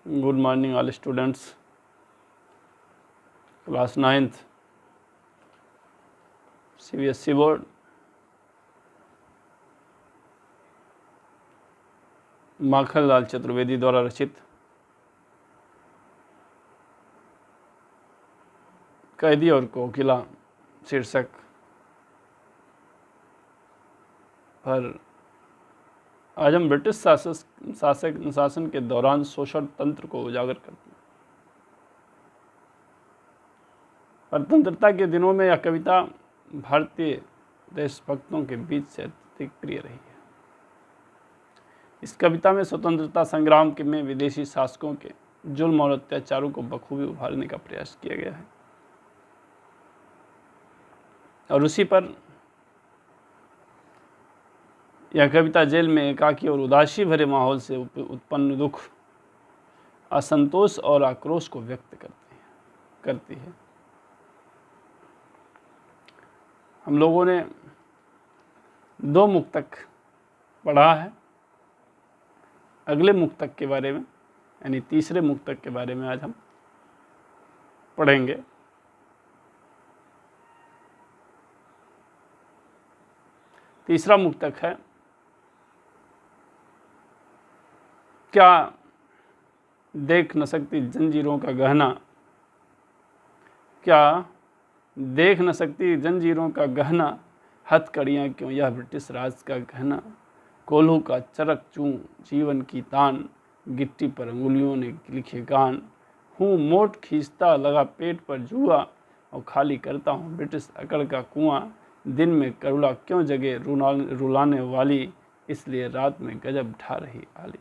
Good morning all students. Class 9th CBSE board Makhanlal Chaturvedi द्वारा रचित कैदी और कोकिला शीर्षक पर आज हम ब्रिटिश शासन के दौरान शोषण तंत्र को उजागर करते हैं। स्वतंत्रता के दिनों में यह कविता भारतीय देशभक्तों के बीच से अत्यधिक प्रिय रही है। इस कविता में स्वतंत्रता संग्राम के में विदेशी शासकों के जुल्म और अत्याचारों को बखूबी उभारने का प्रयास किया गया है और उसी पर यह कविता जेल में एकाकी और उदासी भरे माहौल से उत्पन्न दुख, असंतोष और आक्रोश को व्यक्त करती है। हम लोगों ने 2 मुक्तक पढ़ा है। अगले मुक्तक के बारे में यानी तीसरे मुक्तक के बारे में आज हम पढ़ेंगे। तीसरा मुक्तक है, क्या देख न सकती जंजीरों का गहना, क्या देख न सकती जंजीरों का गहना, हथकड़ियाँ क्यों यह ब्रिटिश राज का गहना, कोल्हू का चरक चूं जीवन की तान, गिट्टी पर अंगुलियों ने लिखे गान, हूँ मोट खींचता लगा पेट पर जुआ, और खाली करता हूँ ब्रिटिश अकड़ का कुआं, दिन में करुणा क्यों जगे रुलाने वाली, इसलिए रात में गजब ढा रही आली।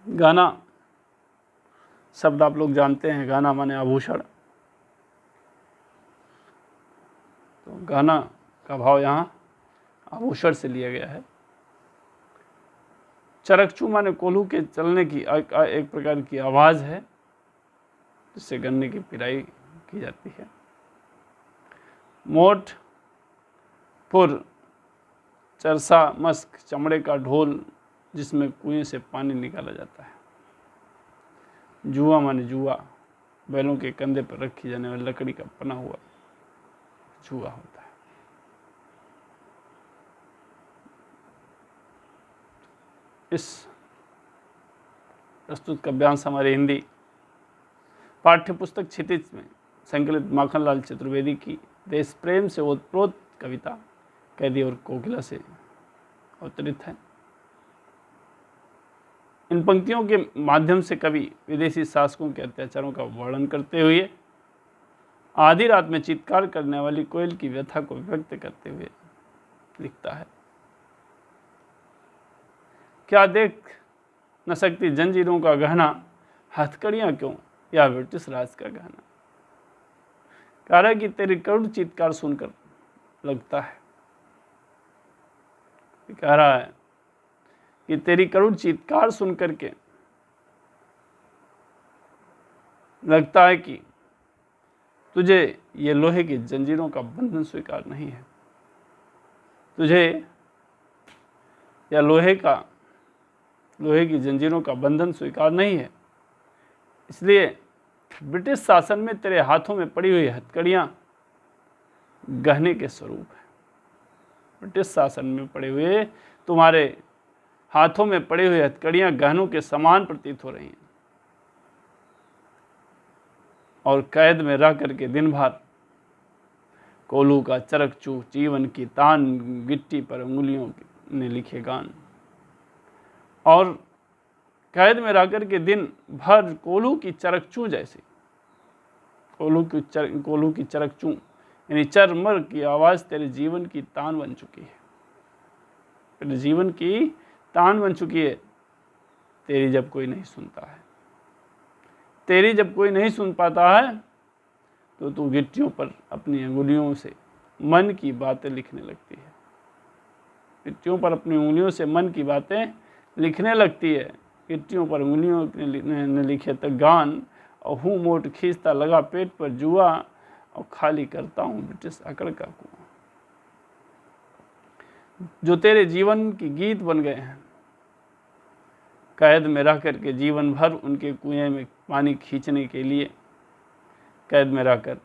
गाना शब्द आप लोग जानते हैं, गाना माने आभूषण। तो गाना का भाव यहाँ आभूषण से लिया गया है। चरकचू माने कोल्हू के चलने की एक प्रकार की आवाज़ है जिससे गन्ने की पिराई की जाती है। मोट पुर चरसा मस्क चमड़े का ढोल जिसमें कुएं से पानी निकाला जाता है। जुआ माने जुआ, बैलों के कंधे पर रखी जाने वाली लकड़ी का बना हुआ जुआ होता है। इस प्रस्तुत काव्यांश हमारे हिंदी पाठ्य पुस्तक क्षितिज में संकलित माखनलाल चतुर्वेदी की देश प्रेम से ओतप्रोत कविता कैदी और कोकिला से अवतरित है। इन पंक्तियों के माध्यम से कवि विदेशी शासकों के अत्याचारों का वर्णन करते हुए आधी रात में चित्कार करने वाली कोयल की व्यथा को व्यक्त करते हुए लिखता है, क्या देख न सकती जंजीरों का गहना, हथकड़ियां क्यों या ब्रिटिश राज का गहना। कह रहा है कि तेरी करुण चित्कार सुनकर लगता है, कह रहा है कि तेरी करुण चित्कार सुनकर के लगता है कि तुझे ये लोहे की जंजीरों का बंधन स्वीकार नहीं है, तुझे या लोहे की जंजीरों का बंधन स्वीकार नहीं है, इसलिए ब्रिटिश शासन में तेरे हाथों में पड़ी हुई हथकड़ियां गहने के स्वरूप है। ब्रिटिश शासन में पड़े हुए तुम्हारे हाथों में पड़ी हुई हथकड़ियां गहनों के समान प्रतीत हो रही हैं और कैद में रह करके दिन भर कोल्हू का चरकचू जीवन की तान, गिट्टी पर उंगलियों ने लिखे गान, और कैद में रह करके दिन भर कोल्हू की चरकचू जैसी कोल्हू की चरकचू यानी चरमर की आवाज़ तेरे जीवन की तान बन चुकी है, तेरे जीवन की तान बन चुकी है। तेरी जब कोई नहीं सुनता है, तेरी जब कोई नहीं सुन पाता है तो तू गिट्टियों पर अपनी अंगुलियों से मन की बातें लिखने लगती है, गिट्टियों पर अपनी उंगलियों से मन की बातें लिखने लगती है। गिट्टियों पर उंगलियों ने लिखे तो गान, और हूँ मोट खींचता लगा पेट पर जुआ, और खाली करता हूँ ब्रिटिश अकड़ का कुआं। जो तेरे जीवन की गीत बन गए हैं, कैद में रह कर के जीवन भर उनके कुएं में पानी खींचने के लिए, कैद में रहकर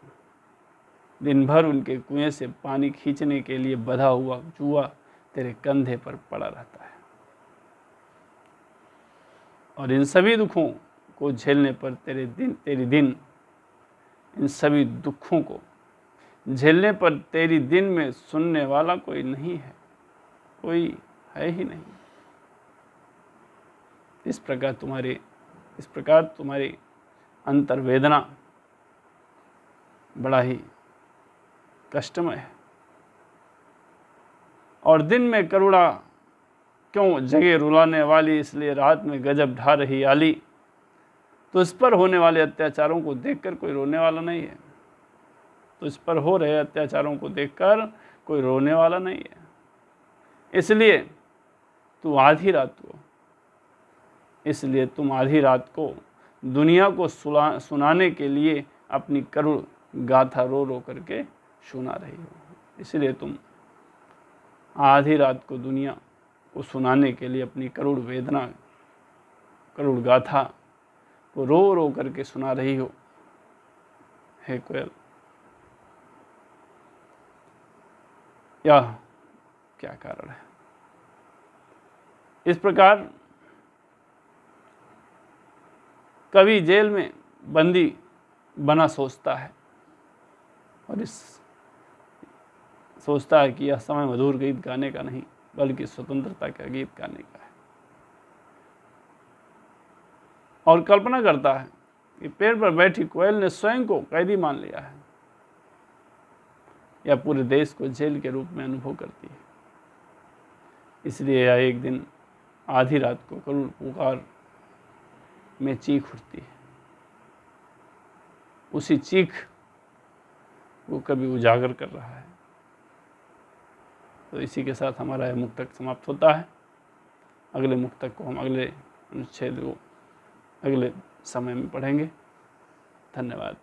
दिन भर उनके कुएं से पानी खींचने के लिए बंधा हुआ जुआ तेरे कंधे पर पड़ा रहता है। और इन सभी दुखों को झेलने पर तेरी दिन इन सभी दुखों को झेलने पर तेरी दिन में सुनने वाला कोई नहीं है, कोई है ही नहीं। इस प्रकार तुम्हारी अंतर्वेदना बड़ा ही कष्टमय है। और दिन में करुणा क्यों जगे रुलाने वाली, इसलिए रात में गजब ढा रही आली। तो इस पर होने वाले अत्याचारों को देखकर कोई रोने वाला नहीं है। तो इस पर हो रहे अत्याचारों को देखकर कोई रोने वाला नहीं है। इसलिए तुम आधी रात को दुनिया को सुनाने के लिए अपनी करुण गाथा रो रो करके सुना रही हो। इसलिए तुम आधी रात को दुनिया को सुनाने के लिए अपनी करुण वेदना, करुण गाथा को रो रो करके सुना रही हो। हे कोयल, यह क्या कारण है? इस प्रकार कवि जेल में बंदी बना सोचता है और सोचता है कि यह समय मधुर गीत गाने का नहीं बल्कि स्वतंत्रता का गीत गाने का है। और कल्पना करता है कि पेड़ पर बैठी कोयल ने स्वयं को कैदी मान लिया है, या पूरे देश को जेल के रूप में अनुभव करती है। इसलिए यह एक दिन आधी रात को करुण पुकार में चीख उठती है। उसी चीख वो कभी उजागर कर रहा है। तो इसी के साथ हमारा यह मुक्तक समाप्त होता है। अगले मुक्तक को हम अगले अनुच्छेद को अगले समय में पढ़ेंगे। धन्यवाद।